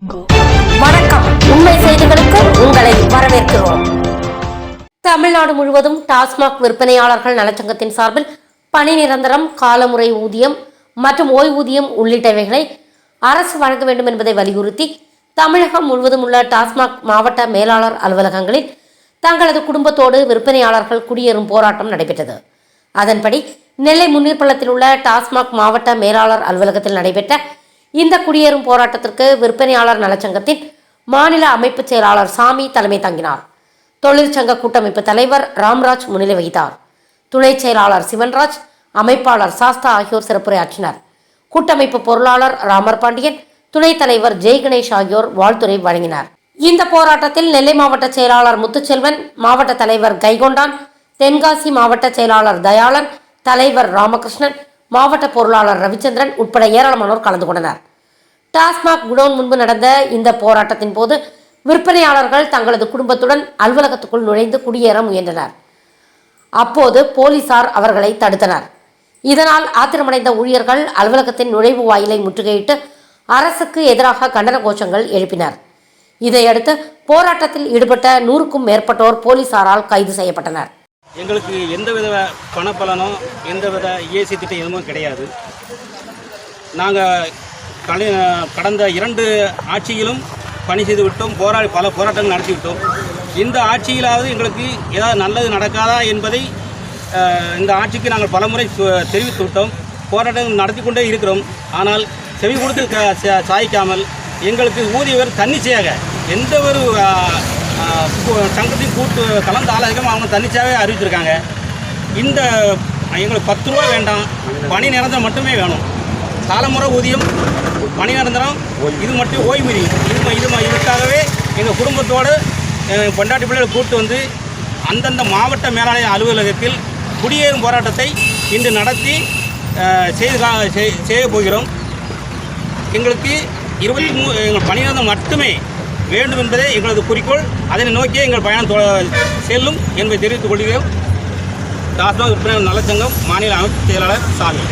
வணக்கம். உண்மை செய்திகளுக்கு உங்களை வரவேற்கிறோம். தமிழ்நாடு முழுவதும் டாஸ்மாக் விற்பனையாளர்கள் நலச்சங்கத்தின் சார்பில் பணி நிரந்தரம், காலமுறை ஊதியம் மற்றும் ஓய்வூதியம் உள்ளிட்டவைகளை அரசு வழங்க வேண்டும் என்பதை வலியுறுத்தி தமிழகம் முழுவதும் உள்ள டாஸ்மாக் மாவட்ட மேலாளர் அலுவலகங்களில் தங்களது குடும்பத்தோடு விற்பனையாளர்கள் குடியேறும் போராட்டம் நடைபெற்றது. அதன்படி நெல்லை முன்னீர்பள்ளத்தில் உள்ள டாஸ்மாக் மாவட்ட மேலாளர் அலுவலகத்தில் நடைபெற்ற இந்த குடியேறும் போராட்டத்திற்கு விற்பனையாளர் நலச்சங்கத்தின் மாநில அமைப்பு செயலாளர் சாமி தலைமை தாங்கினார். தொழிற்சங்க கூட்டமைப்பு தலைவர் ராம்ராஜ் முன்னிலை வகித்தார். துணை செயலாளர் சிவன்ராஜ், அமைப்பாளர் சாஸ்தா ஆகியோர் சிறப்புரையாற்றினர். கூட்டமைப்பு பொருளாளர் ராமர் பாண்டியன், துணைத் தலைவர் ஜெய் கணேஷ் ஆகியோர் வாழ்த்துரை வழங்கினர். இந்த போராட்டத்தில் நெல்லை மாவட்ட செயலாளர் முத்துச்செல்வன், மாவட்ட தலைவர் கைகொண்டான், தென்காசி மாவட்ட செயலாளர் தயாளன், தலைவர் ராமகிருஷ்ணன், மாவட்ட பொருளாளர் ரவிச்சந்திரன் உட்பட ஏராளமானோர் கலந்து கொண்டனர். டாஸ்மாக் குடோன் முன்பு நடந்த இந்த போராட்டத்தின் போது விற்பனையாளர்கள் தங்களது குடும்பத்துடன் அலுவலகத்துக்குள் நுழைந்து குடியேற முயன்றனர். அப்போது போலீசார் அவர்களை தடுத்தனர். இதனால் ஆத்திரமடைந்த ஊழியர்கள் அலுவலகத்தின் நுழைவு வாயிலை முற்றுகையிட்டு அரசுக்கு எதிராக கண்டன கோஷங்கள் எழுப்பினர். இதையடுத்து போராட்டத்தில் ஈடுபட்ட 100க்கும் மேற்பட்டோர் போலீசாரால் கைது செய்யப்பட்டனர். எங்களுக்கு எந்தவித பணப்பலனோ எந்தவித இஎஸ்ஐ திட்டம் எதுவும் கிடையாது. நாங்கள் கடந்த 2 ஆட்சியிலும் பணி செய்து விட்டோம், பல போராட்டங்கள் நடத்திவிட்டோம். இந்த ஆட்சியிலாவது எங்களுக்கு ஏதாவது நல்லது நடக்காதா என்பதை இந்த ஆட்சிக்கு நாங்கள் பலமுறை தெரிவித்து விட்டோம். போராட்டங்கள் நடத்தி கொண்டே இருக்கிறோம். ஆனால் செவி கொடுத்து சாய்க்காமல் எங்களுக்கு ஊதியர் தன்னிச்சையாக எந்த ஒரு சங்கத்தையும் கூட்டு கலந்து ஆலோசிக்காமல் அவங்க தன்னிச்சையாகவே அறிவிச்சிருக்காங்க. இந்த எங்களுக்கு 10 ரூபா வேண்டாம், பணி நிரந்தரம் மட்டுமே வேணும். காலமுறை ஊதியம், பணி நிரந்தரம், இது மட்டும் ஓய்வூதியம் இதுக்காகவே எங்கள் குடும்பத்தோடு பொண்டாட்டி பிள்ளைகளை கூட்டு வந்து அந்தந்த மாவட்ட மேலாளர் அலுவலகத்தில் குடியேறும் போராட்டத்தை இன்று நடத்தி செய்ய போகிறோம். எங்களுக்கு 23 எங்கள் பணி நிரந்தரம் மட்டுமே வேண்டும் என்பதே எங்களது குறிக்கோள். அதனை நோக்கியே எங்கள் பயணம் செல்லும் என்பதை தெரிவித்துக் கொள்கிறோம். டாஸ்மாக் விற்பனையாளர் நலச்சங்கம் மாநில அமைப்பு செயலாளர் சாமி.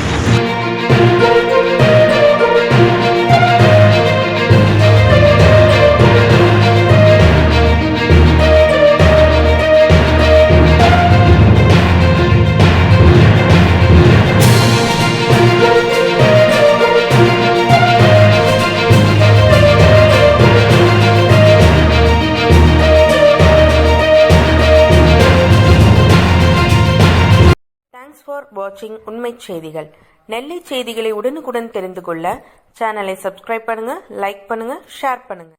Thanks for watching உண்மை செய்திகள். நெல்லை செய்திகளை உடனுக்குடன் தெரிந்து கொள்ள சேனலை சப்ஸ்கிரைப் பண்ணுங்க, லைக் பண்ணுங்க, ஷேர் பண்ணுங்க.